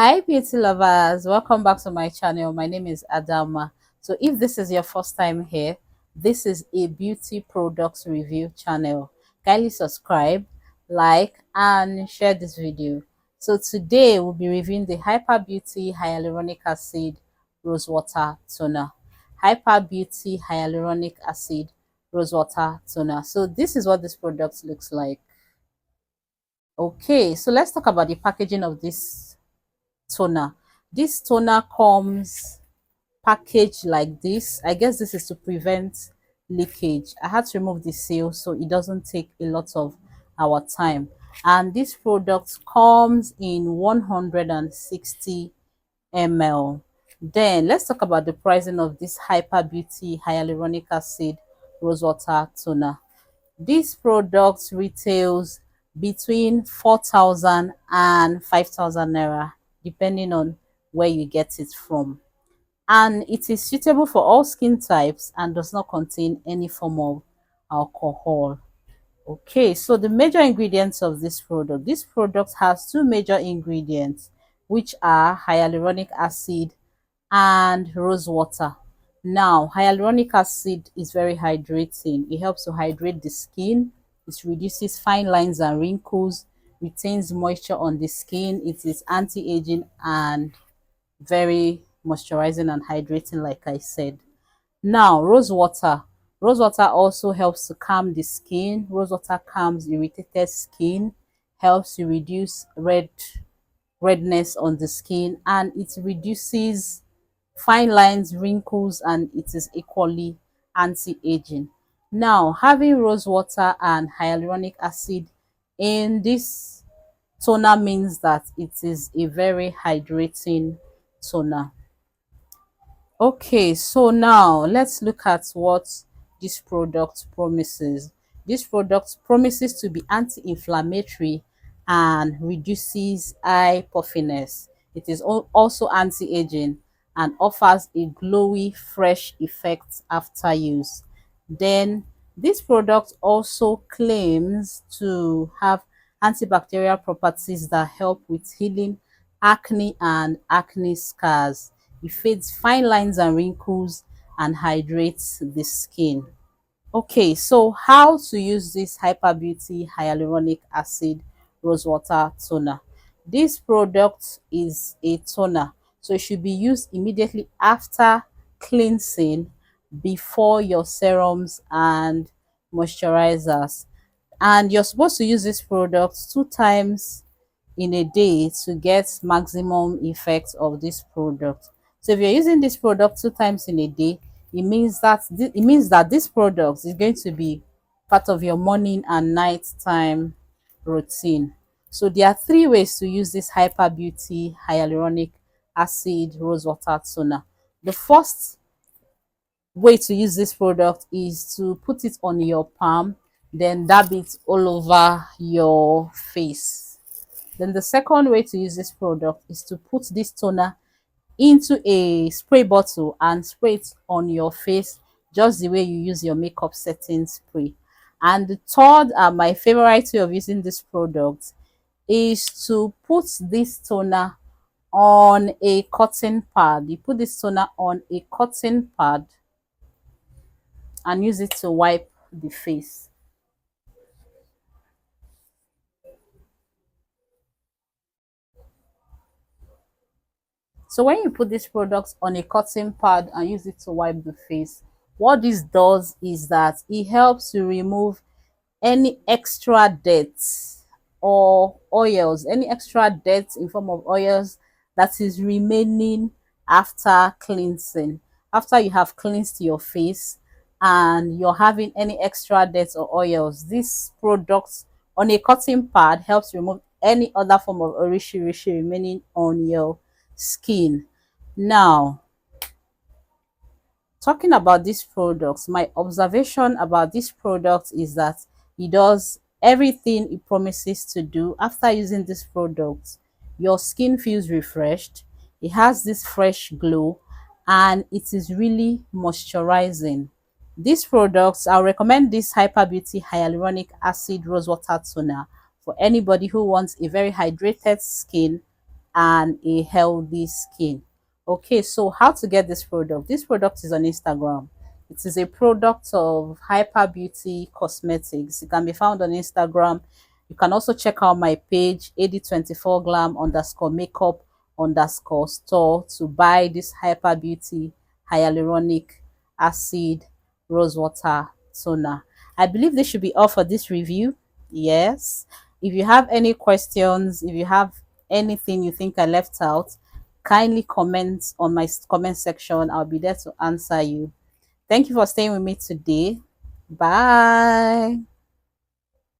Hi beauty lovers, welcome back to my channel. My name is Adama. So if this is your first time here, this is a beauty products review channel. Kindly subscribe, like and share this video. So today we'll be reviewing the Hyper Beauty Hyaluronic Acid Rosewater Toner. Hyper Beauty Hyaluronic Acid Rosewater Toner. So this is what this product looks like. Okay, so let's talk about the packaging of this toner. This toner comes packaged like this. I guess this is to prevent leakage. I had to remove the seal so it doesn't take a lot of our time. And this product comes in 160 ml. Then let's talk about the pricing of this Hyper Beauty Hyaluronic Acid Rosewater Toner. This product retails between 4,000 and 5,000 naira, depending on where you get it from. And it is suitable for all skin types and does not contain any form of alcohol. Okay, so the major ingredients of this product has two major ingredients, which are hyaluronic acid and rose water. Now, hyaluronic acid is very hydrating. It helps to hydrate the skin. It reduces fine lines and wrinkles, retains moisture on the skin. It is anti-aging and very moisturizing and hydrating, like I said. Now, rose water. Rose water also helps to calm the skin. Rose water calms irritated skin, helps to reduce redness on the skin, and it reduces fine lines, wrinkles, and it is equally anti-aging. Now, having rose water and hyaluronic acid in this toner means that it is a very hydrating toner. Okay, so now let's look at what this product promises. This product promises to be anti-inflammatory and reduces eye puffiness. It is also anti-aging and offers a glowy, fresh effect after use. Then this product also claims to have antibacterial properties that help with healing acne and acne scars. It fades fine lines and wrinkles and hydrates the skin. Okay, so how to use this Hyper Beauty Hyaluronic Acid Rosewater Toner. This product is a toner, so it should be used immediately after cleansing, before your serums and moisturizers. And you're supposed to use this product 2 times in a day to get maximum effect of this product. So if you're using this product 2 times in a day, it means that this product is going to be part of your morning and night time routine. So there are 3 ways to use this Hyper Beauty Hyaluronic Acid Rose Water Toner. The first way to use this product is to put it on your palm, then dab it all over your face. Then the second way to use this product is to put this toner into a spray bottle and spray it on your face just the way you use your makeup setting spray. And the third and my favorite way of using this product is to put this toner on a cotton pad. You put this toner on a cotton pad and use it to wipe the face. So when you put this product on a cotton pad and use it to wipe the face, what this does is that it helps to remove any extra dirt or oils, any extra dirt in form of oils that is remaining after cleansing. After you have cleansed your face and you're having any extra dirt or oils, this product on a cotton pad helps remove any other form of orishi remaining on your skin. Now, talking about these products, my observation about this product is that it does everything it promises to do. After using this product, your skin feels refreshed, it has this fresh glow, and it is really moisturizing. These products, I'll recommend this Hyper Beauty Hyaluronic Acid Rose Water Toner for anybody who wants a very hydrated skin and a healthy skin. Okay, so how to get this product? This product is on Instagram. It is a product of Hyper Beauty Cosmetics. It can be found on Instagram. You can also check out my page, AD24 glam underscore makeup underscore store, to buy this Hyper Beauty hyaluronic acid rose water toner. I believe this should be all for this review. Yes. If you have any questions, if you have anything you think I left out, kindly comment on my comment section. I'll be there to answer you. Thank you for staying with me today. Bye.